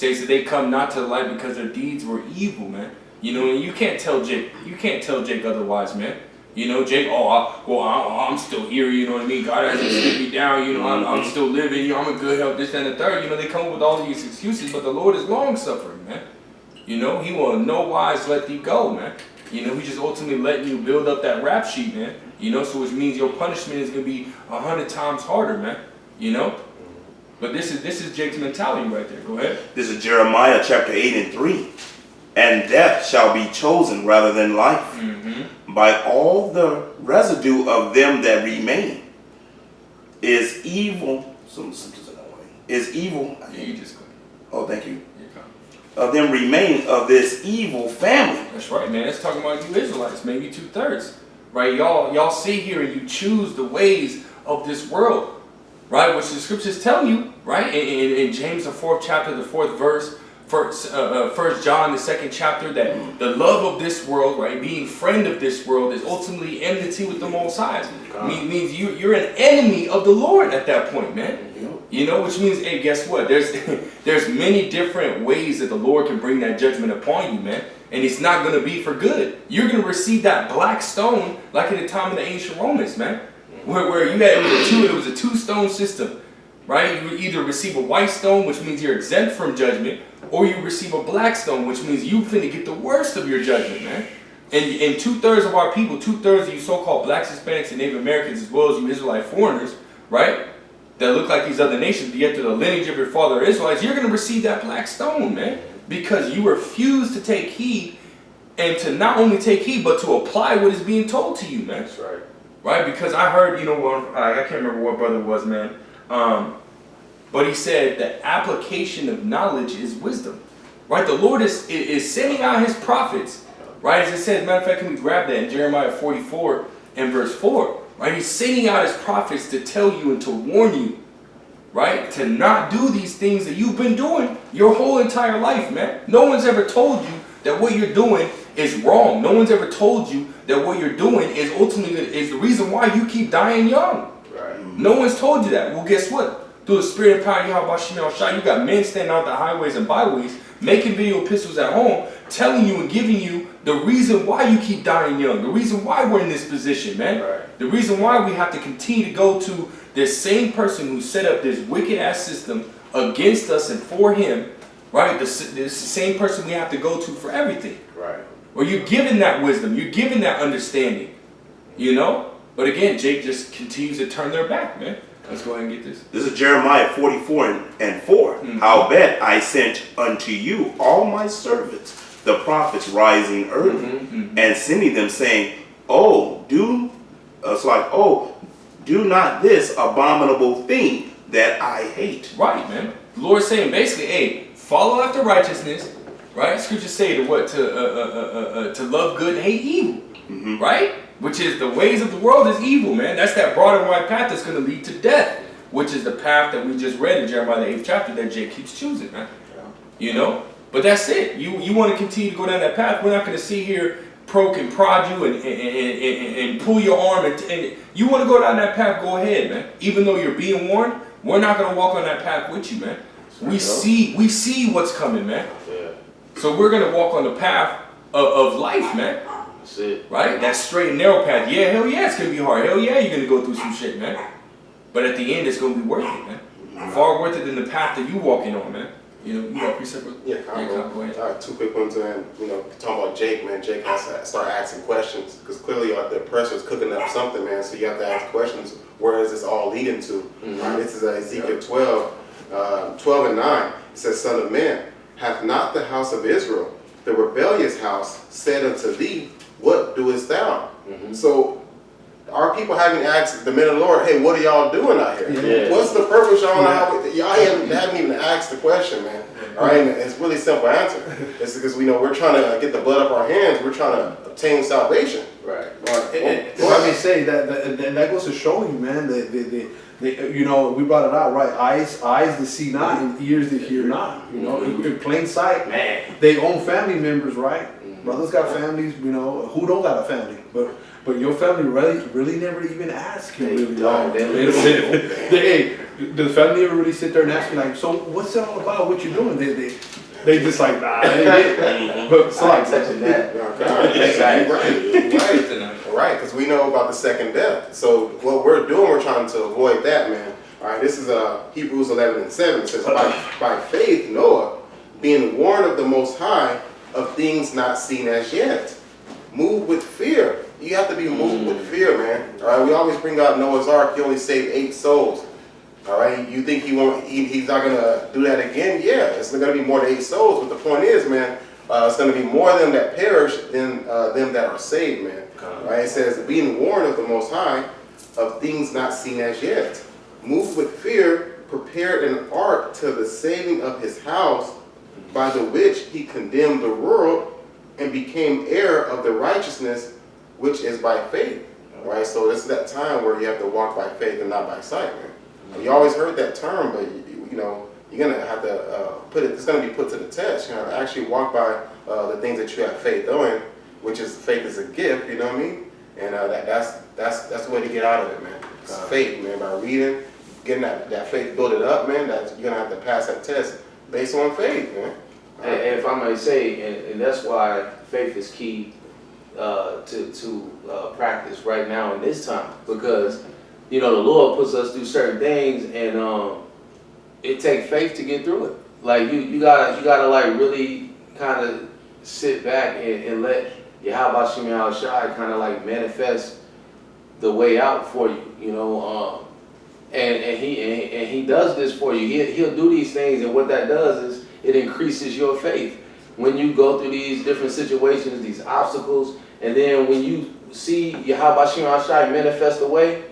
states that they come not to the light because their deeds were evil, man. You know, and you can't tell Jake otherwise, man. You know, Jake, I'm still here, you know what I mean? God hasn't set me down, you know, I'm still living, you know, I'm in good health, this, that, and the third. You know, they come up with all these excuses, but the Lord is long-suffering, man. You know, he will in no wise let thee go, man. You know, he just ultimately letting you build up that rap sheet, man. You know, so which means your punishment is going to be 100 times harder, man. You know? But this is Jake's mentality right there. Go ahead. This is Jeremiah chapter 8:3. And death shall be chosen rather than life by all the residue of them that remain. Is evil. Is evil. You just go. Oh, thank you. Of them remain of this evil family. That's right, man. It's talking about you Israelites, maybe 2/3. Right? Y'all see here and you choose the ways of this world. Right? Which the scriptures tell you, right? In James, the 4th chapter, the 4th verse, 1 John, the 2nd chapter, that the love of this world, right, being friend of this world, is ultimately enmity with the Most High. Means you're an enemy of the Lord at that point, man. You know, which means, hey, guess what? There's many different ways that the Lord can bring that judgment upon you, man. And it's not going to be for good. You're going to receive that black stone like in the time of the ancient Romans, man. Where you had, it was a two-stone system, right? You would either receive a white stone, which means you're exempt from judgment, or you receive a black stone, which means you finna get the worst of your judgment, man. And 2/3 of our people, 2/3 of you so-called blacks, Hispanics, and Native Americans, as well as you Israelite foreigners, right, that look like these other nations, but yet through the lineage of your father Israelites, you're going to receive that black stone, man, because you refuse to take heed, and to not only take heed, but to apply what is being told to you, man. That's right. Right? Because I heard, you know, I can't remember what brother it was, man, but he said that application of knowledge is wisdom. Right? The Lord is sending out his prophets. Right? As it says, matter of fact, can we grab that in Jeremiah 44 and verse 4? Right? He's sending out his prophets to tell you and to warn you. Right? To not do these things that you've been doing your whole entire life, man. No one's ever told you that what you're doing is wrong. No one's ever told you that what you're doing is ultimately is the reason why you keep dying young. Right. No one's told you that. Well, guess what? Through the spirit and power of Yahweh Shemel Shai, you got men standing out the highways and byways, making video epistles at home, telling you and giving you the reason why you keep dying young, the reason why we're in this position, man. Right. The reason why we have to continue to go to this same person who set up this wicked ass system against us and for him, right? This same person we have to go to for everything. Right. Or you're given that wisdom, you're given that understanding, you know? But again, Jake just continues to turn their back, man. Let's go ahead and get this. This is Jeremiah 44:4. Howbeit I sent unto you all my servants, the prophets, rising early, and sending them, saying, do not this abominable thing that I hate. Right, man. The Lord's saying basically, hey, follow after righteousness, right? Scriptures say to what? To love good and hate evil, right? Which is the ways of the world is evil, man. That's that broad and wide path that's going to lead to death, which is the path that we just read in Jeremiah the 8th chapter that Jake keeps choosing, man. You know? But that's it. You want to continue to go down that path. We're not going to sit here, prod you and pull your arm. And you want to go down that path, go ahead, man. Even though you're being warned, we're not going to walk on that path with you, man. We see what's coming, man. Yeah. So we're going to walk on the path of life, man. That's it. Right? That straight and narrow path. Yeah, hell yeah, it's going to be hard. Hell yeah, you're going to go through some shit, man. But at the end, it's going to be worth it, man. Far worth it than the path that you walking on, man. You know, you got a precept, brother? Yeah, go ahead. All right, two quick ones, and talking about Jake, man. Jake has to start asking questions because clearly the oppressor is cooking up something, man. So you have to ask questions. Where is this all leading to? Right? This is Ezekiel 12:9. It says, "Son of man, hath not the house of Israel, the rebellious house, said unto thee, what doest thou?" So our people haven't asked the men of the Lord, hey, what are y'all doing out here? Yeah. What's the purpose, y'all? Y'all haven't even asked the question, man. All right, and it's really simple answer. It's because we're trying to get the blood off our hands. We're trying to obtain salvation. Right. Let me say that goes to show you, man. We brought it out, right? Eyes that see not, and ears that hear not. In plain sight, Man. they own family members, right? Brothers got families, who don't got a family, but your family really never even ask you. They don't. Hey, the family ever really sit there and ask you like, so what's it all about? What you doing? They just like, nah, they did. But so like touching that. Right, because we know about the second death. So what we're doing, we're trying to avoid that, man. All right, this is Hebrews 11:7. It says, by faith Noah, being warned of the Most High of things not seen as yet, moved with fear. You have to be moved with fear, man. All right, we always bring out Noah's Ark. He only saved 8 souls. All right, you think he's not gonna do that again? Yeah, it's gonna be more than 8 souls. But the point is, man, it's gonna be more of them that perish than them that are saved, man. All right, it says, being warned of the Most High of things not seen as yet, moved with fear, prepared an ark to the saving of his house, by the which he condemned the world and became heir of the righteousness which is by faith. All right, so this is that time where you have to walk by faith and not by sight, man. You always heard that term, but you know, you're gonna have to put it. It's gonna be put to the test. You know, actually walk by the things that you have faith in, which is faith is a gift. You know what I mean? And that's the way to get out of it, man. It's faith, man. By reading, getting that faith, build it up, man. You're gonna have to pass that test based on faith, man. And if I may say, and that's why faith is key to practice right now in this time, because you know the Lord puts us through certain things, and it takes faith to get through it. Like you gotta like really kind of sit back and let Yahweh Shem Shai kind of like manifest the way out for you, you know. And he does this for you. He'll do these things, and what that does is it increases your faith when you go through these different situations, these obstacles, and then when you see Yahweh Shem Shai manifest the way,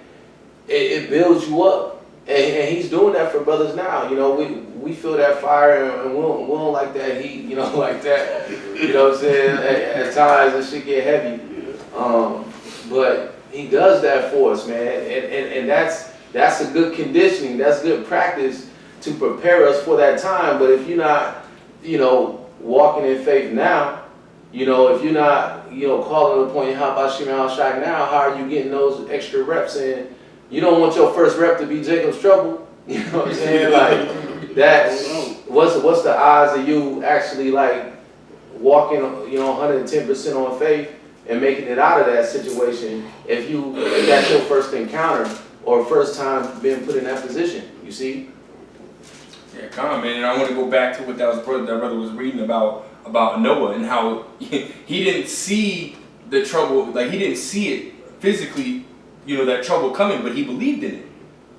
it builds you up. And he's doing that for brothers now. You know, we feel that fire, and we don't like that heat, you know, like that. You know what I'm saying? At times it should get heavy. But he does that for us, man. And that's a good conditioning. That's good practice to prepare us for that time. But if you're not, you know, walking in faith now, you know, if you're not, you know, calling upon Yahweh Shem Shai now, how are you getting those extra reps in? You don't want your first rep to be Jacob's trouble. You know what I'm saying? Like, that's, what's the odds of you actually, like, walking, you know, 110% on faith and making it out of that situation if that's your first encounter or first time being put in that position, you see? Yeah, come on, man. And I want to go back to what that brother was reading about Noah and how he didn't see the trouble, like he didn't see it physically, you know, that trouble coming, but he believed in it.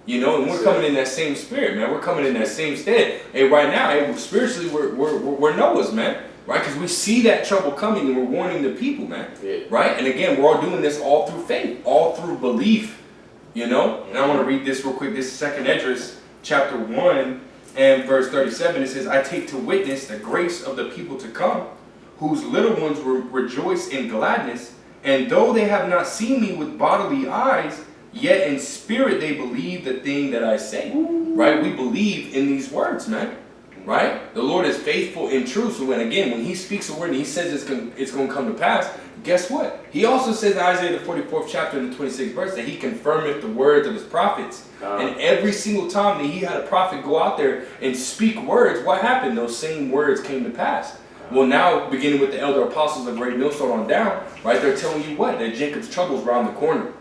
You know, and we're coming in that same spirit, man. We're coming in that same stead. And right now, hey, spiritually, we're Noah's, man. Right? Because we see that trouble coming and we're warning the people, man. Yeah. Right? And again, we're all doing this all through faith, all through belief. You know? And I want to read this real quick. This is 2nd Esdras, chapter 1 and verse 37. It says, I take to witness the grace of the people to come, whose little ones will rejoice in gladness. And though they have not seen me with bodily eyes, yet in spirit they believe the thing that I say. Right? We believe in these words, man. Right? The Lord is faithful and true. So when he speaks a word and he says it's going to come to pass, guess what? He also says in Isaiah the 44th chapter and the 26th verse that he confirmeth the words of his prophets. And every single time that he had a prophet go out there and speak words, what happened? Those same words came to pass. Well, now, beginning with the elder apostles of Great Millstone on down, right, they're telling you what? That Jacob's trouble is around the corner.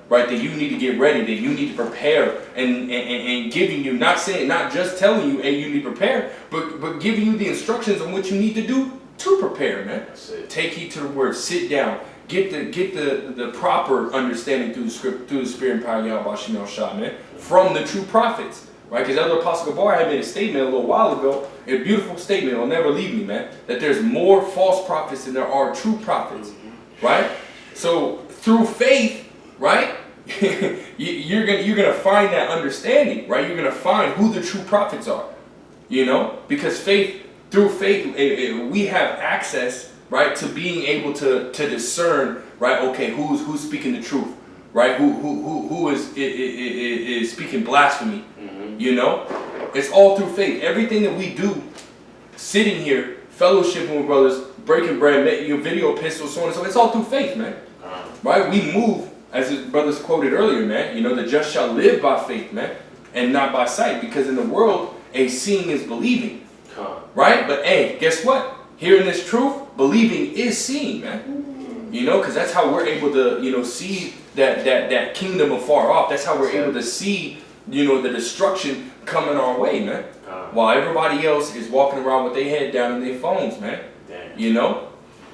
Right, that you need to get ready, that you need to prepare, and giving you, not just telling you, hey, you need to prepare, but giving you the instructions on what you need to do to prepare, man. Take heed to the word, sit down, get the proper understanding through the script, through the spirit and power of Yahweh Shem Shai, man, from the true prophets. Right, because Elder Apostle Gabar had made a statement a little while ago, a beautiful statement, it'll never leave me, man, that there's more false prophets than there are true prophets. Right? So through faith, right? you're gonna find that understanding, right? You're gonna find who the true prophets are, you know, because through faith, we have access, right, to being able to discern, right? Okay, who's speaking the truth, right? Who is speaking blasphemy, you know? It's all through faith. Everything that we do, sitting here, fellowshipping with brothers, breaking bread, video epistles, so on and so on, it's all through faith, man. Right? We move. As his brothers quoted earlier, man, you know, the just shall live by faith, man. and not by sight. Because in the world, seeing is believing, Con. right? But hey, guess what? Hearing this truth, believing is seeing, man. You know, because that's how we're able to, you know, see that kingdom afar off. That's how we're able to see, you know, the destruction coming our way, man. While everybody else is walking around with their head down in their phones, man. Damn. You know?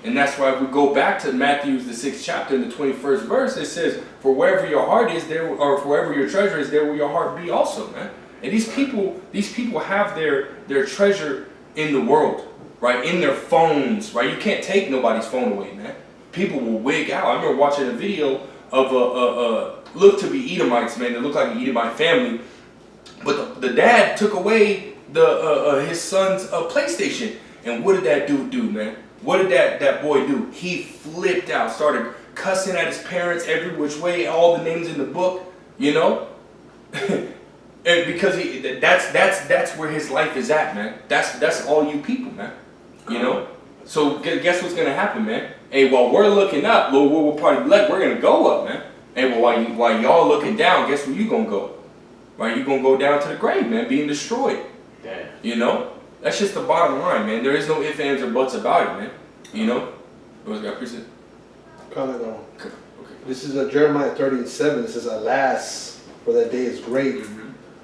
And that's why we go back to Matthew, the 6th chapter, in the 21st verse. It says, for wherever your heart is, there, or for wherever your treasure is, there will your heart be also, man. And these people have their treasure in the world, right? In their phones, right? You can't take nobody's phone away, man. People will wig out. I remember watching a video of look to be Edomites, man. They look like an Edomite family. But the dad took away his son's PlayStation. And what did that dude do, man? What did that boy do? He flipped out, started cussing at his parents every which way, all the names in the book, you know? And because that's where his life is at, man. That's all you people, man. You know? So guess what's gonna happen, man? Hey, while we're looking up, Lord, we'll probably be like, we're gonna go up, man. Hey, well, while y'all looking down, guess where you gonna go? Right? You gonna go down to the grave, man, being destroyed. Damn. You know? That's just the bottom line, man. There is no ifs, ands, or buts about it, man. You know? What's got preset? Comment on. Okay. This is Jeremiah 30:7. It says, alas, for that day is great,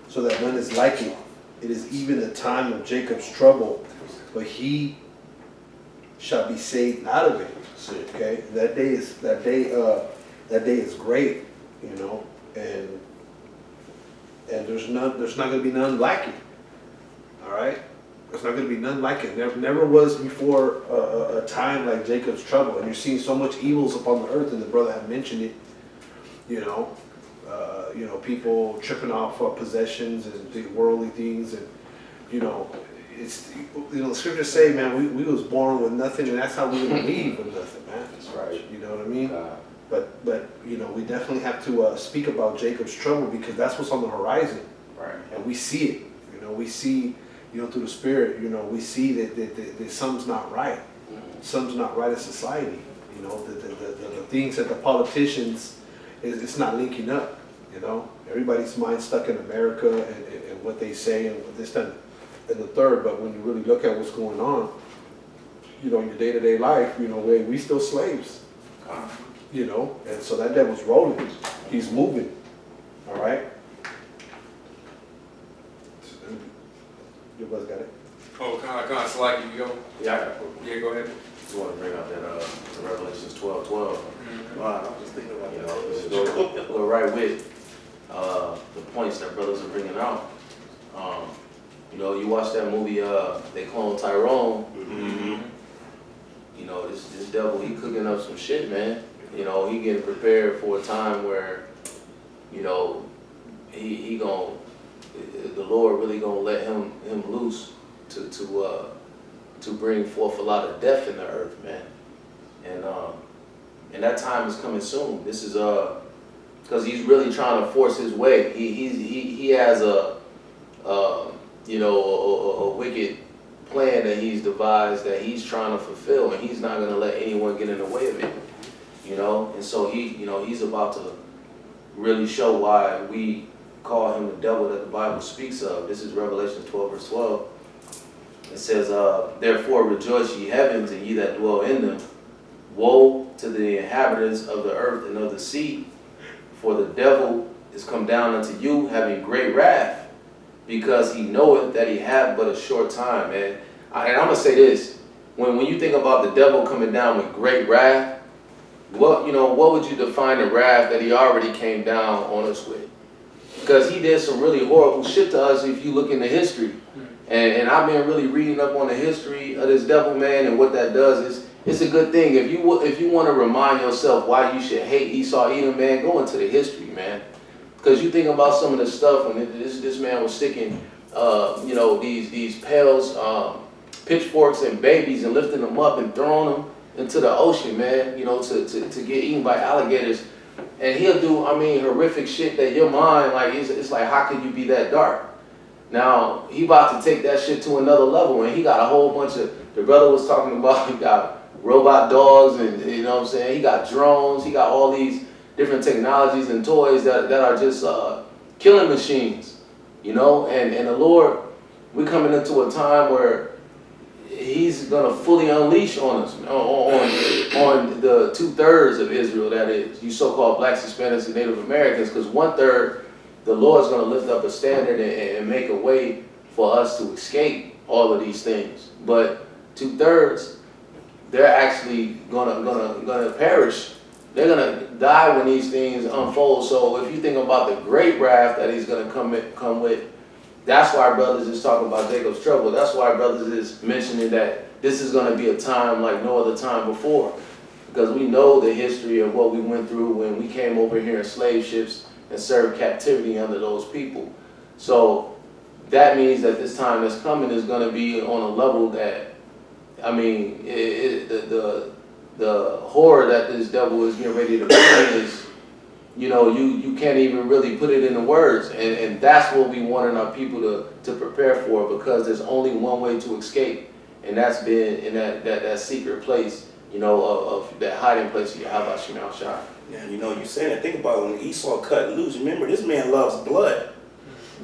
so that none is like it. It is even the time of Jacob's trouble, but he shall be saved out of it. Okay? That day is great, you know, and there's not gonna be none like it. All right? There's not going to be none like it. Never was before a time like Jacob's trouble. And you're seeing so much evils upon the earth, and the brother had mentioned it. You know, people tripping off possessions and the worldly things, and the scriptures say, man, we was born with nothing, and that's how we're going to leave with nothing, man. That's right. You know what I mean? But we definitely have to speak about Jacob's trouble, because that's what's on the horizon. Right. And we see it. We see. Through the Spirit, we see that something's not right. Something's not right in society. The things that the politicians, it's not linking up. Everybody's mind stuck in America and what they say and what this, that, and the third. But when you really look at what's going on, in your day-to-day life, we still slaves. And so that devil's rolling. He's moving. All right. Your buzz got it. Oh, kind of select you go. Yeah, I got it. Yeah, go ahead. You want to bring up that Revelations 12:12. Wow, I was thinking about that. Go right with the points that brothers are bringing out. You watch that movie, They Clone Tyrone. Mm-hmm. This devil, he cooking up some shit, man. He getting prepared for a time where, he gonna, the Lord really gonna let him loose to bring forth a lot of death in the earth, man. And that time is coming soon. This is because he's really trying to force his way. He has a wicked plan that he's devised that he's trying to fulfill, and he's not gonna let anyone get in the way of it. And so he's about to really show why we call him the devil that the Bible speaks of. This is Revelation 12:12. It says, therefore rejoice ye heavens, and ye that dwell in them. Woe to the inhabitants of the earth and of the sea, for the devil is come down unto you, having great wrath, because he knoweth that he hath but a short time. And I'm going to say this. When you think about the devil coming down with great wrath, what would you define the wrath that he already came down on us with? Because he did some really horrible shit to us if you look into history. And I've been really reading up on the history of this devil, man, and what that does is, it's a good thing. If you want to remind yourself why you should hate Esau Edom, man, go into the history, man. Because you think about some of the stuff when this man was sticking, these pails, pitchforks and babies and lifting them up and throwing them into the ocean, man, to get eaten by alligators. And he'll do, horrific shit that your mind, it's like, how can you be that dark? Now, he about to take that shit to another level, and he got a whole bunch of, the brother was talking about, he got robot dogs, and he got drones, he got all these different technologies and toys that are just killing machines. you know, and the Lord, we're coming into a time where He's gonna fully unleash on us, on the 2/3 of Israel, that is, you so-called blacks, Hispanics, and Native Americans, because 1/3, the Lord's gonna lift up a standard and make a way for us to escape all of these things. But 2/3, they're actually gonna perish. They're gonna die when these things unfold. So if you think about the great wrath that He's gonna come with, that's why brothers is talking about Jacob's trouble. That's why brothers is mentioning that this is going to be a time like no other time before. Because we know the history of what we went through when we came over here in slave ships and served captivity under those people. So that means that this time that's coming is going to be on a level that, I mean, the horror that this devil is getting ready to bring is, you know, you can't even really put it into words, and that's what we wanted our people to prepare for, because there's only one way to escape, and that's been in that secret place, you know, of that hiding place of Yahweh Shemel Shai. Yeah, you know, you saying it. Think about it, when Esau cut loose. Remember, this man loves blood.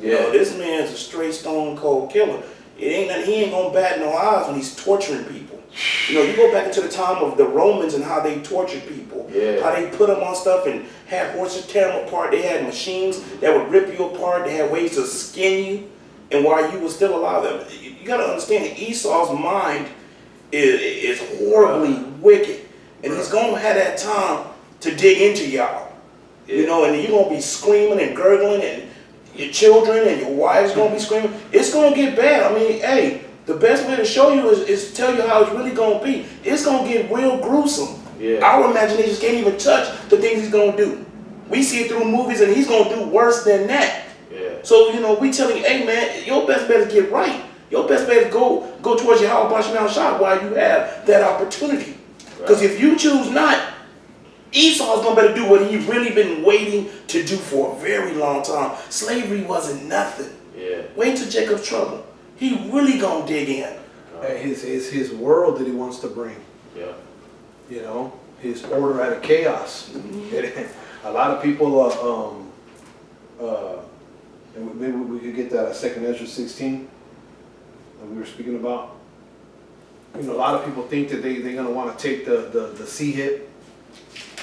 You Yeah. know, this man's a straight stone cold killer. He ain't gonna bat no eyes when he's torturing people. You know, you go back into the time of the Romans and how they tortured people. Yeah. How they put them on stuff and had horses tear them apart. They had machines that would rip you apart. They had ways to skin you. And while you were still alive, you got to understand that Esau's mind is horribly wicked. And he's going to have that time to dig into y'all. You know, and you're going to be screaming and gurgling, and your children and your wife's going to be screaming. It's going to get bad. I mean, hey, the best way to show you is to tell you how it's really going to be. It's going to get real gruesome. Yeah. Our imagination can't even touch the things he's going to do. We see it through movies, and he's going to do worse than that. Yeah. So, you know, we telling you, hey, man, your best bet is get right. Your best bet is go towards your Yahweh Shemel Shai while you have that opportunity. Because if you choose not, Esau's going to better do what he really been waiting to do for a very long time. Slavery wasn't nothing. Yeah. Wait till Jacob's trouble. He really going to dig in. His world that he wants to bring. Yeah. You know, his order out of chaos. A lot of people, and maybe we could get that 2 Ezra 16 that we were speaking about. You know, a lot of people think that they're going to want to take the sea hit.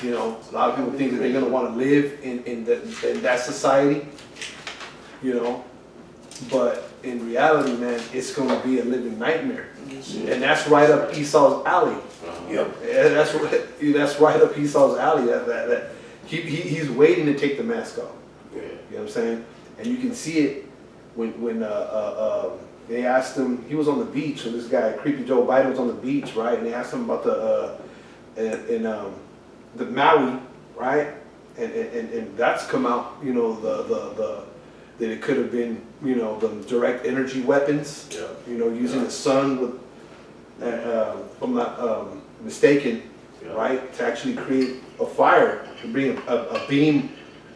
You know, a lot of people think that they're going to want to live in that society. You know, but in reality, man, it's going to be a living nightmare. And that's right up Esau's alley. Yep. Yeah, that's right up Esau's alley. That he's waiting to take the mask off. Yeah. You know what I'm saying? And you can see it when they asked him. He was on the beach, and this guy, creepy Joe Biden, was on the beach, right? And they asked him about the Maui, right? And that's come out. You know, that it could have been, you know, the direct energy weapons. Yeah. You know, using the sun with, if I'm not mistaken, Yeah. right, to actually create a fire, to bring a beam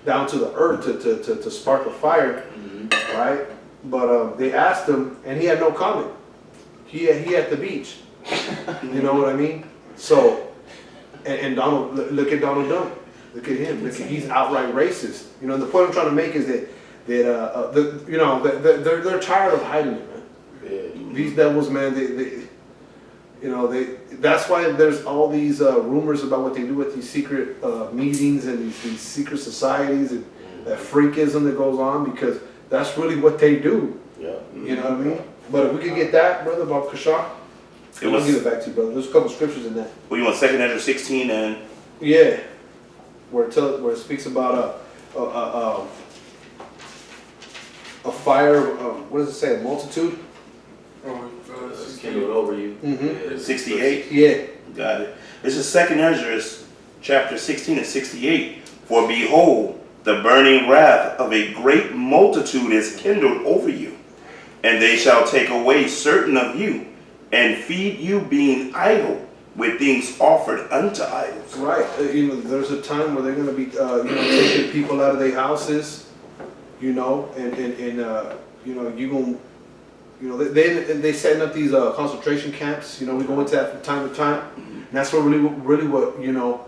down to the earth to spark a fire, right? But they asked him, and he had no comment. He at the beach. You know what I mean? So, and Donald, look at Donald Trump. Look at him. Look at, he's outright racist. You know, and the point I'm trying to make is that you know, they're tired of hiding it, man. Yeah. These devils, man, that's why there's all these rumors about what they do with these secret meetings and these secret societies and that freakism that goes on, because that's really what they do. Yeah. You know what I mean? But if we could get that, brother, about Kashar, I'll give it back to you, brother. There's a couple scriptures in that. Well, you want 2 Ezra 16 and... Yeah, where it speaks about a fire. What does it say? A multitude. It's kindled over you. Mm-hmm. Yeah. 68? Yeah. Got it. This is 2 Ezra chapter 16 and 68. For behold, the burning wrath of a great multitude is kindled over you, and they shall take away certain of you, and feed you being idle with things offered unto idols. Right. You know, there's a time where they're going to be, taking people out of their houses, you know, and you know, you going, you know, they setting up these concentration camps. You know, we go into that from time to time. And that's what really what, you know,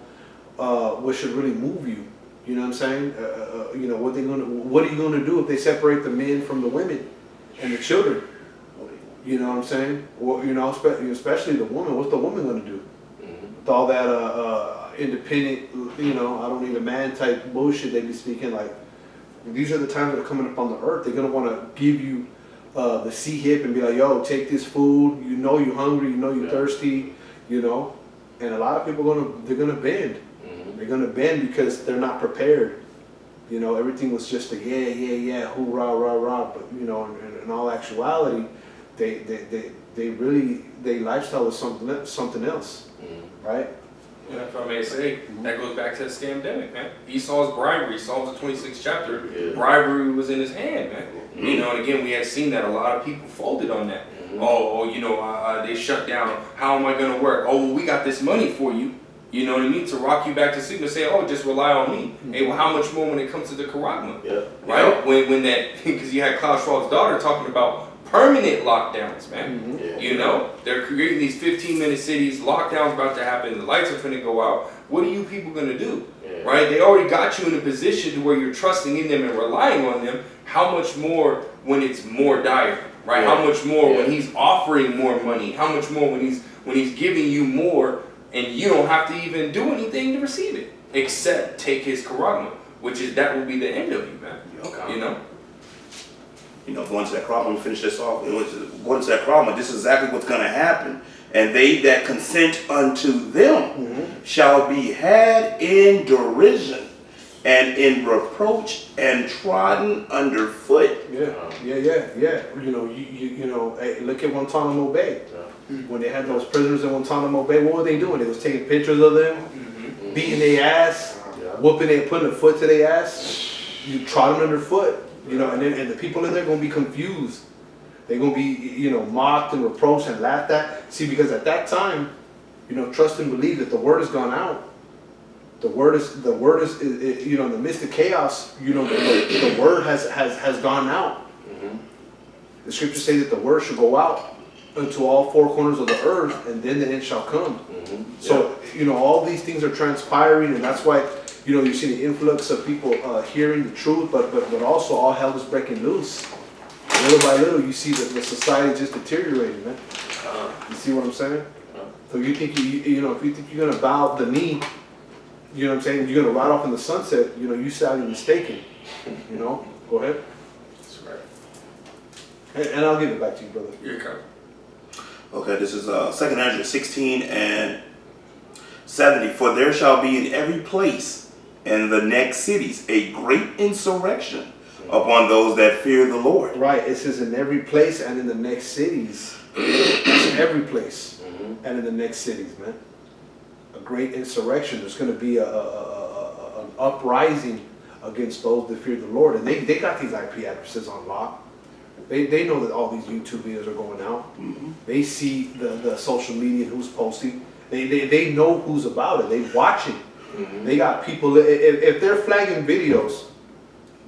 what should really move you. You know what I'm saying? You know, what are you gonna do if they separate the men from the women and the children? You know what I'm saying? Well, you know, especially the woman. What's the woman gonna do with all that independent? You know, I don't need a man type bullshit they be speaking like. These are the times that are coming up on the earth. They're gonna want to give you the C hip and be like, yo, take this food. You know you're hungry. You know you're thirsty. You know, and a lot of people they're gonna bend. They're gonna bend because they're not prepared. You know, everything was just a yeah, hoorah, rah, rah. But you know, in all actuality, they really their lifestyle was something else, right? Yeah, if I may say, that goes back to the scamdemic, man. Esau's bribery, Psalms the 26th chapter, bribery was in his hand, man. You know, and again, we have seen that a lot of people folded on that. Oh, you know, they shut down. How am I going to work? Oh, well, we got this money for you. You know what I mean? To rock you back to sleep and say, oh, just rely on me. Hey, well, how much more when it comes to the Karagma? Right? When that, because you had Klaus Schwab's daughter talking about permanent lockdowns, man. You know, they're creating these 15-minute cities. Lockdowns about to happen. The lights are finna go out. What are you people gonna do, right? They already got you in a position to where you're trusting in them and relying on them. How much more when it's more dire, right? How much more when he's offering more money? How much more when he's giving you more and you don't have to even do anything to receive it except take his Karagma, which is that will be the end of you, man. You know. You know, going to that Karagma, finish this off. Going to that Karagma, this is exactly what's going to happen. And they that consent unto them shall be had in derision and in reproach and trodden underfoot. Yeah. You know, you know. Hey, look at Guantanamo Bay. When they had those prisoners in Guantanamo Bay, what were they doing? They was taking pictures of them, beating their ass, whooping their, putting a foot to their ass. You trod them underfoot. You know, and the people in there are going to be confused. They're going to be, you know, mocked and reproached and laughed at. See, because at that time, you know, trust and believe that the word has gone out. The word is you know, in the midst of chaos, you know, the word has gone out. The scriptures say that the word should go out into all four corners of the earth, and then the end shall come. So, you know, all these things are transpiring, and that's why, you know, you see the influx of people hearing the truth, but also all hell is breaking loose. Little by little, you see that the society just deteriorating, man. You see what I'm saying? So you think you know, if you think you're gonna bow the knee, you know what I'm saying, you're gonna ride off in the sunset, you know, you sadly mistaken. You know, go ahead. That's right. And I'll give it back to you, brother. You're coming. Okay, this is 2 Ezra 16 and 70. For there shall be in every place in the next cities a great insurrection upon those that fear the Lord. Right, it says in every place and in the next cities. Every place and in the next cities, man. A great insurrection. There's going to be an uprising against those that fear the Lord. And they got these IP addresses on lock. They know that all these YouTube videos are going out. They see the social media and who's posting. They know who's about it. They watching. They got people. If they're flagging videos,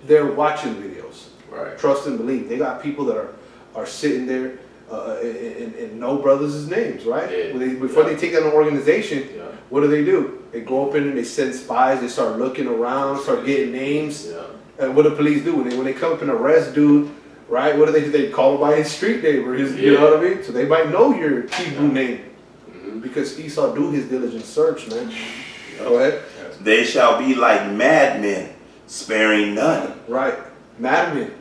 they're watching videos. Right. Trust and believe. They got people that are sitting there and know brothers' names, right? Yeah. Before they take down an organization, what do? They go up in and they send spies. They start looking around, start getting names. And what do police do when they come up and arrest dude? Right? What do? They call him by his street name or his, you know what I mean? So they might know your Hebrew name because Esau do his diligent search, man. Go ahead. They shall be like madmen, sparing none. Right, madmen.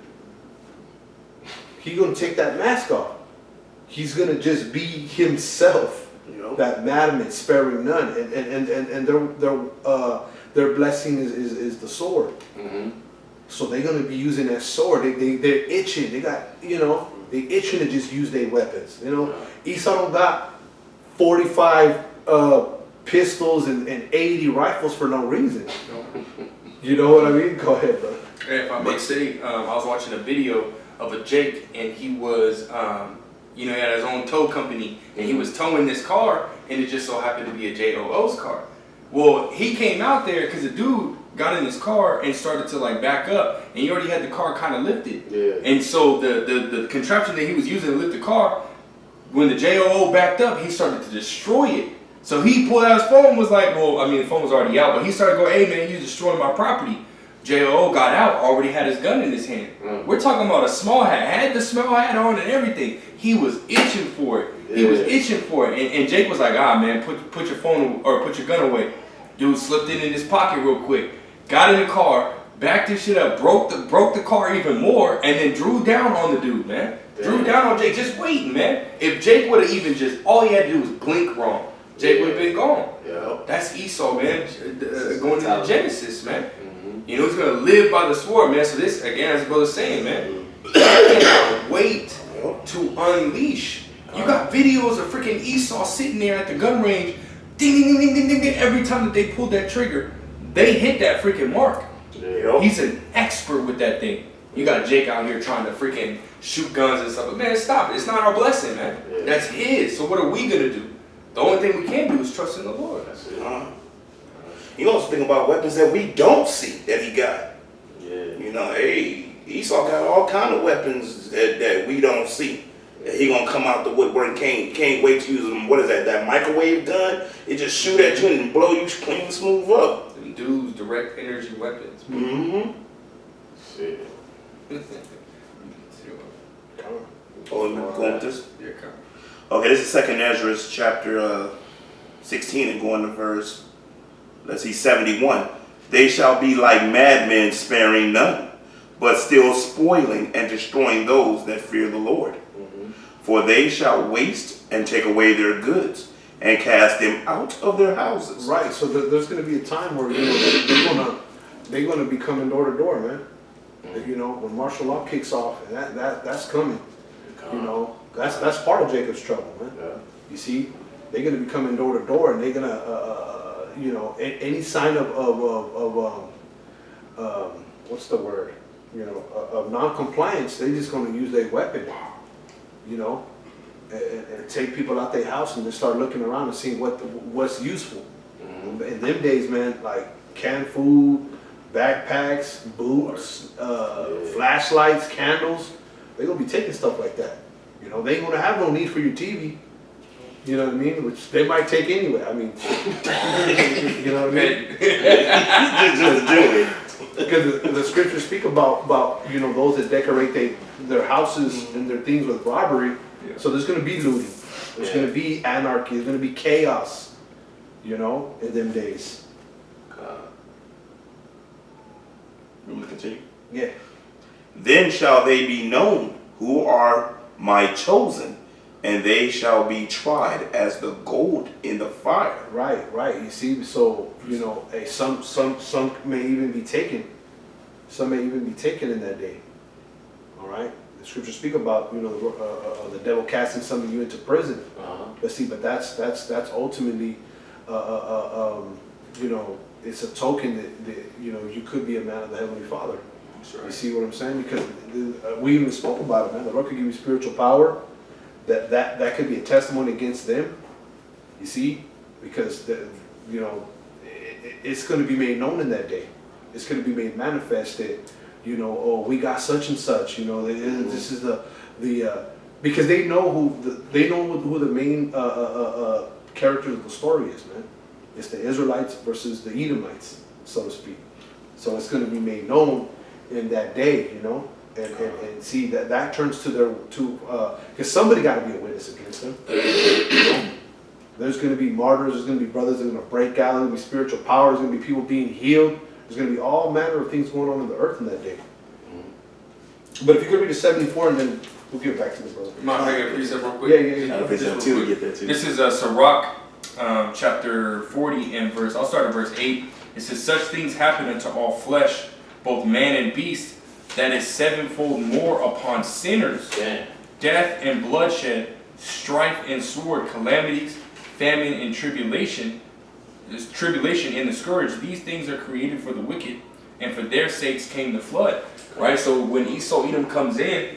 He gonna take that mask off. He's gonna just be himself. You know? That madman, sparing none, and their blessing is the sword. So they're gonna be using that sword. They're itching. They got, you know, they itching to just use their weapons. You know, Esau don't got 45 pistols and 80 rifles for no reason. You know what I mean? Go ahead, bro. If I may say, I was watching a video of a Jake, and he was, you know, he had his own tow company, and he was towing this car, and it just so happened to be a JOO's car. Well, he came out there because the dude got in his car and started to like back up, and he already had the car kind of lifted. And so the contraption that he was using to lift the car, when the JOO backed up, he started to destroy it. So he pulled out his phone and was like, well, I mean, the phone was already out, but he started going, hey man, you destroying my property. J.O. got out, already had his gun in his hand. We're talking about a small hat, had the small hat on and everything. He was itching for it. He was itching for it. And Jake was like, ah man, put your phone or put your gun away. Dude slipped it in his pocket real quick, got in the car, backed this shit up, broke the car even more, and then drew down on the dude, man. Drew down on Jake, just waiting, man. If Jake would have even just, all he had to do was blink wrong, Jake would have been gone. Yeah. That's Esau, man, going into Genesis, man. You know, he's going to live by the sword, man. So this, again, as the brother's saying, man, you cannot wait to unleash. You got videos of freaking Esau sitting there at the gun range, ding, ding, ding, ding, ding, ding. Every time that they pulled that trigger, they hit that freaking mark. Yeah. He's an expert with that thing. You got Jake out here trying to freaking shoot guns and stuff. But man, stop it. It's not our blessing, man. Yeah. That's his. So what are we going to do? The only thing we can do is trust in the Lord. That's it. You also think about weapons that we don't see that he got. Yeah. You know, hey, Esau got all kind of weapons that we don't see. That he gonna come out the woodwork and can't wait to use them. What is that? That microwave gun? It just shoot at you and blow you clean smooth up. Them dudes, direct energy weapons. Mm-hmm. Shit. Oh, and we're going with this? Yeah, come. Okay, this is 2nd Ezra chapter 16 and going to verse, let's see, 71. They shall be like madmen, sparing none, but still spoiling and destroying those that fear the Lord. For they shall waste and take away their goods and cast them out of their houses. Right. So there's going to be a time where they're gonna be coming door to door, man. You know, when martial law kicks off, and that's coming. You know, that's part of Jacob's trouble, man. Yeah. You see, they're going to be coming door to door, and they're going to, you know, any sign of what's the word? You know, of non-compliance, they're just going to use their weapon. You know, and take people out their house and just start looking around and seeing what's useful. In them days, man, like canned food, backpacks, boots, flashlights, candles, they're gonna be taking stuff like that. You know, they ain't gonna have no need for your TV. You know what I mean? Which they might take anyway. I mean, you know what I mean? Just do it. Because the scriptures speak about you know, those that decorate their houses and their things with robbery. Yeah. So there's going to be looting. There's going to be anarchy. There's going to be chaos. You know, in them days. You want to continue? Yeah. Then shall they be known who are my chosen, and they shall be tried as the gold in the fire. Right, right. You see, so you know, some may even be taken. Some may even be taken in that day. All right. The scriptures speak about, you know, the devil casting some of you into prison. But see, but that's ultimately, you know, it's a token that you know, you could be a man of the Heavenly Father. Right. You see what I'm saying? Because we even spoke about it, man. The Lord could give you spiritual power. That could be a testimony against them. You see, because you know, it's going to be made known in that day. It's going to be made manifest that, you know, oh, we got such and such. You know, this is the because they know who the main character of the story is, man. It's the Israelites versus the Edomites, so to speak. So it's going to be made known in that day, you know, and see that turns to their because somebody got to be a witness against them. You know? There's going to be martyrs. There's going to be brothers that are going to break out. There's going to be spiritual power. There's going to be people being healed. There's going to be all manner of things going on in the earth in that day. But if you could read to 74, and then we'll give it back to the brother. Am I making a precept real quick? Yeah. This is Sirach, chapter 40 and verse. I'll start at verse 8. It says, "Such things happen unto all flesh, both man and beast, that is sevenfold more upon sinners. Damn. Death and bloodshed, strife and sword, calamities, famine and tribulation. There's tribulation and the scourge. These things are created for the wicked, and for their sakes came the flood." Right? So when Esau Edom comes in,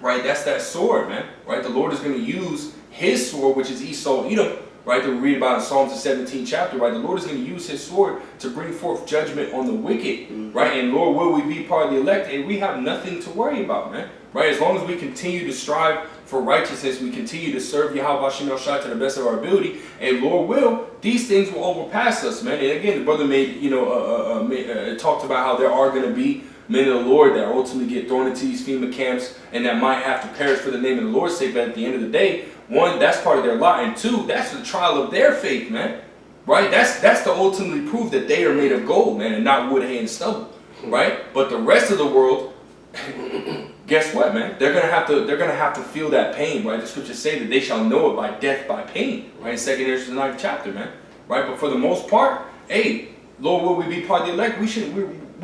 right, that's that sword, man. Right? The Lord is going to use his sword, which is Esau Edom, right, that we read about in Psalms the 17th chapter, right? The Lord is going to use his sword to bring forth judgment on the wicked, right? And Lord, will we be part of the elect? And we have nothing to worry about, man, right? As long as we continue to strive for righteousness, we continue to serve Yahweh Shem El Shai to the best of our ability, and Lord will, these things will overpass us, man. And again, the brother talked about how there are going to be men of the Lord that ultimately get thrown into these FEMA camps and that might have to perish for the name of the Lord's sake. But at the end of the day, one, that's part of their lot, and two, that's the trial of their faith, man. Right? That's to ultimately prove that they are made of gold, man, and not wood, hay, and stubble. Right? But the rest of the world, guess what, man? They're gonna have to feel that pain, right? The scriptures say that they shall know it by death, by pain, right? In 2 Ezra 9th chapter, man. Right? But for the most part, hey, Lord, will we be part of the elect? We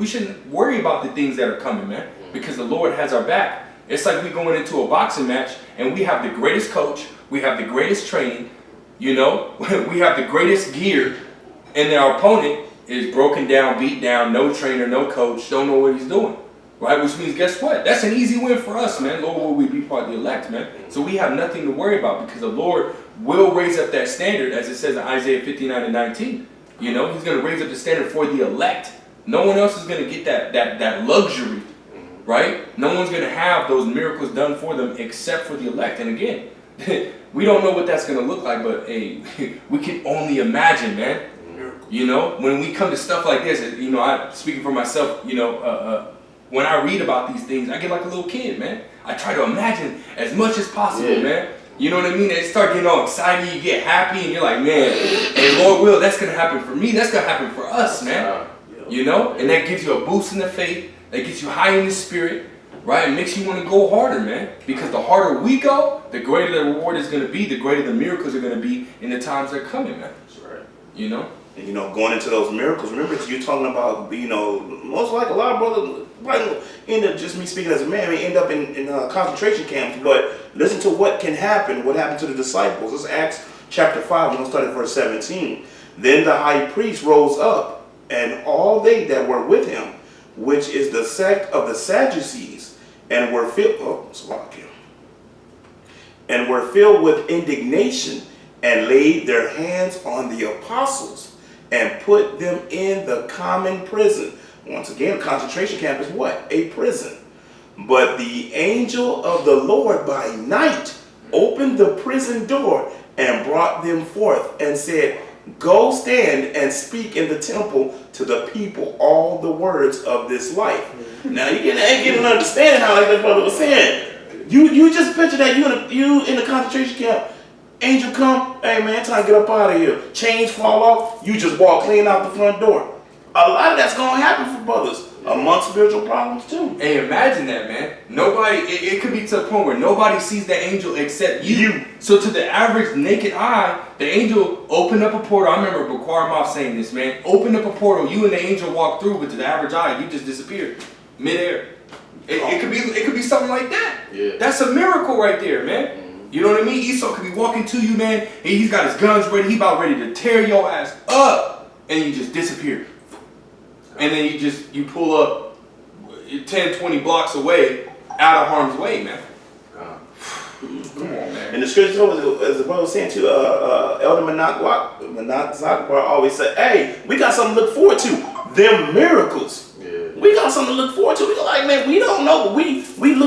shouldn't worry about the things that are coming, man, because the Lord has our back. It's like we going into a boxing match and we have the greatest coach, we have the greatest training, we have the greatest gear, and then our opponent is broken down, beat down, no trainer, no coach, don't know what he's doing. Right? Which means, guess what? That's an easy win for us, man. Lord, will we be part of the elect, man? So we have nothing to worry about because the Lord will raise up that standard, as it says in Isaiah 59:19. He's going to raise up the standard for the elect. No one else is going to get that luxury, right? No one's going to have those miracles done for them except for the elect. And again, we don't know what that's going to look like, but hey, we can only imagine, man. When we come to stuff like this, I speaking for myself, when I read about these things, I get like a little kid, man. I try to imagine as much as possible, man. You know what I mean? They start getting all excited, you get happy, and you're like, man, and Lord will, that's going to happen for me. That's going to happen for us, man. And that gives you a boost in the faith. That gets you high in the spirit, right? It makes you want to go harder, man. Because the harder we go, the greater the reward is going to be, the greater the miracles are going to be in the times that are coming, man. That's right. And, going into those miracles, remember you're talking about, most like a lot of brothers, right, end up, just me speaking as a man, end up in concentration camps. But listen to what can happen, what happened to the disciples. This is Acts chapter 5, we're going to start at verse 17. Then the high priest rose up, and all they that were with him, which is the sect of the Sadducees, and were filled with indignation, and laid their hands on the apostles, and put them in the common prison. Once again, concentration camp is what? A prison. But the angel of the Lord by night opened the prison door and brought them forth, and said, Go stand and speak in the temple to the people all the words of this life. Now you get an understanding how, like the brother was saying. You just picture that you in the concentration camp. Angel come, hey man, time to get up out of here. Chains fall off, you just walk clean out the front door. A lot of that's gonna happen for brothers amongst spiritual problems too. And imagine that, man. Nobody, it could be to the point where nobody sees the angel except you. So to the average naked eye, the angel opened up a portal. I remember Bakwar Moff saying this, man. Opened up a portal, you and the angel walk through, but to the average eye, you just disappeared midair. It could be something like that. Yeah. That's a miracle right there, man. You know what I mean? Esau could be walking to you, man, and he's got his guns ready. He about ready to tear your ass up, and you just disappear. And then you pull up 10, 20 blocks away, out of harm's way, man. Come on, man. And the scripture, as the brother was saying too, Elder Manak Zakbar always said, hey, we got something to look forward to. Them miracles. Yeah. We got something to look forward to. We like, man, we don't know, but we look